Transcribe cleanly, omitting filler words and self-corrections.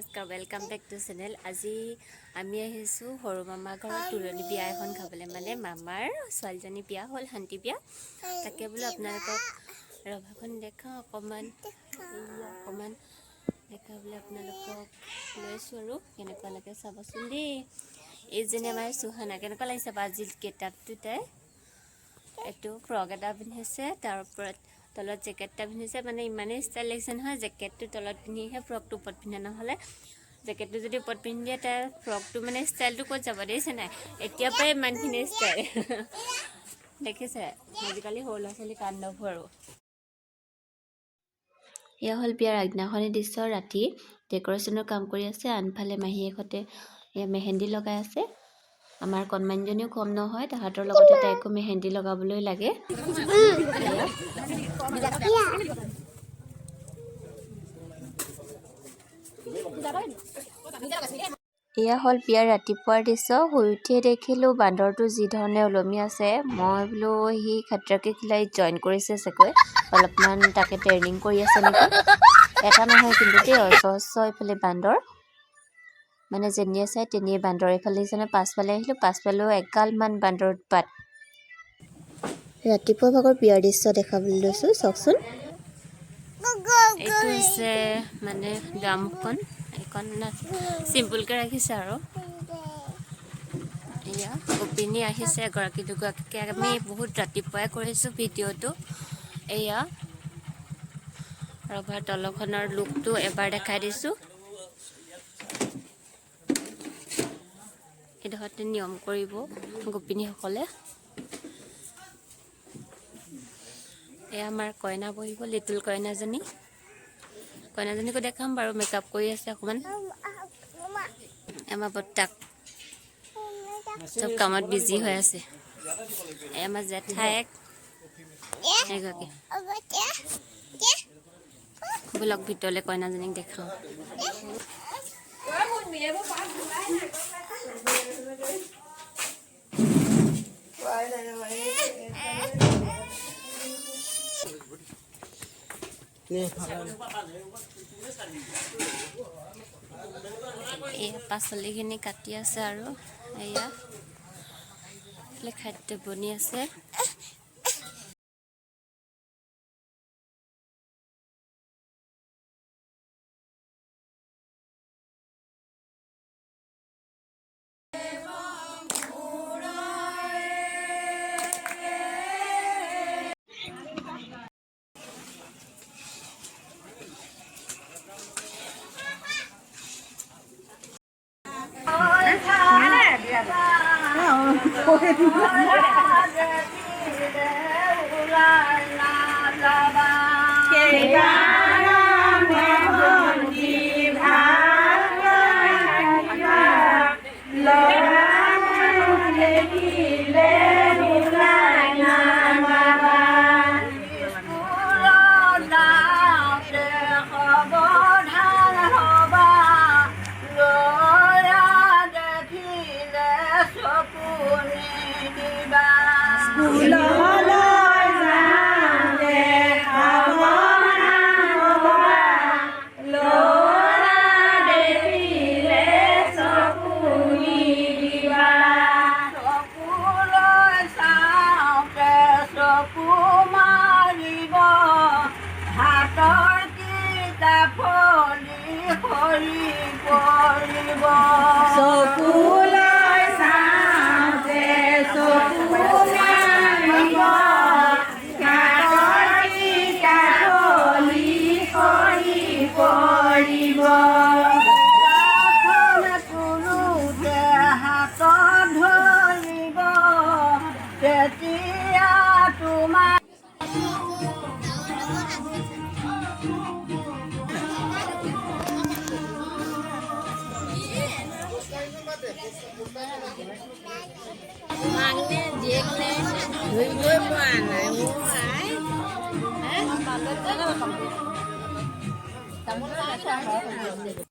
নমস্কাৰ, welcome back to channel. আজি আমি আহিছোঁ সৰু মামাৰ ঘৰত তুলনি বিয়া এখন খাবলৈ, মানে মামাৰ ছোৱালীজনী বিয়া হ'ল, শান্তি বিয়া। তাকে বোলো আপোনালোকক ৰভাখন দেখাওঁ, অকণমান দেখা বোলে আপোনালোকক লৈছোঁ আৰু কেনেকুৱা লাগে চাবচোন দেই। এইজনী আমাৰ চুহানা, কেনেকুৱা লাগিছে বা আজি গেটআপটো তাই। এইটো ফ্ৰক এটা পিন্ধিছে, তাৰ ওপৰত তলত জেকেট এটা পিন্ধিছে, মানে ইমানেই ষ্টাইল লাগিছে নহয়। জেকেটটো তলত পিন্ধিহে ফ্ৰকটো ওপৰত পিন্ধে, নহ'লে জেকেটটো যদি ওপৰত পিন্ধি দিয়ে তাই ফ্ৰকটো মানে ষ্টাইলটো ক'ত যাব দেখিছে নাই। এতিয়াৰ পৰাই ইমানখিনি ষ্টাইল দেখিছে। আজিকালি সৰু ল'ৰা ছোৱালী কাণ্ডবোৰ আৰু। এয়া হ'ল বিয়াৰ আগদিনাখনি দৃশ্য। ৰাতি ডেক'ৰেশ্যনৰ কাম কৰি আছে, আনফালে মাহীয়েকহঁতে মেহেন্দি লগাই আছে। আমাৰ কণমানীজনীও কম নহয়, তাহাঁতৰ লগতে তাইকো মেহেন্দি লগাবলৈ লাগে। এয়া হ'ল বিয়াৰ ৰাতিপুৱাৰ দৃশ্য। শুই উঠিয়ে দেখিলোঁ বান্দৰটো যি ধৰণে ওলমি আছে। মই বোলো সি খাতৰাকে খিলাড়ীত জইন কৰিছে চাগৈ, অলপমান তাকে ট্ৰেইনিং কৰি আছে নেকি। এটা নহয় কিন্তু দেই, অজস্ৰ এইফালে বান্দৰ, মানে যেনিয়ে চাই তেনিয়ে বান্দৰ। এইফালে যেনে পাছফালে আহিলোঁ, পাছফালেও এগালমান বান্দৰ উৎপাত। ৰাতিপুৱা ভাগৰ বিয়াৰ দৃশ্য দেখাবলৈ লৈছোঁ, চাওকচোন। এইটো হৈছে মানে দামখন, এইখন চিম্পুলকৈ ৰাখিছে আৰু। এয়া গোপিনী আহিছে এগৰাকী দুগৰাকীকৈ। আমি বহুত ৰাতিপুৱাই কৰিছোঁ ভিডিঅ'টো। এয়া ৰভাৰ তলখনৰ লুকটো এবাৰ দেখাই দিছোঁ। এইডোখৰতে নিয়ম কৰিব গোপিনীসকলে। এয়া আমাৰ কইনা বহিব, লিটিল কইনাজনীকো দেখাম বাৰু, মেকআপ কৰি আছে অকণমান। আমাৰ বৰ্তাক চব কামত বিজি হৈ আছে। আমাৰ জেঠাইক এগৰাকী। বলক ভিতৰলৈ কইনাজনীক দেখাওঁ। এয়া পাচলিখিনি কাটি আছে আৰু এয়া খাদ্য বনি আছে। Magnet dia kena dua mana mulai. Kamu nak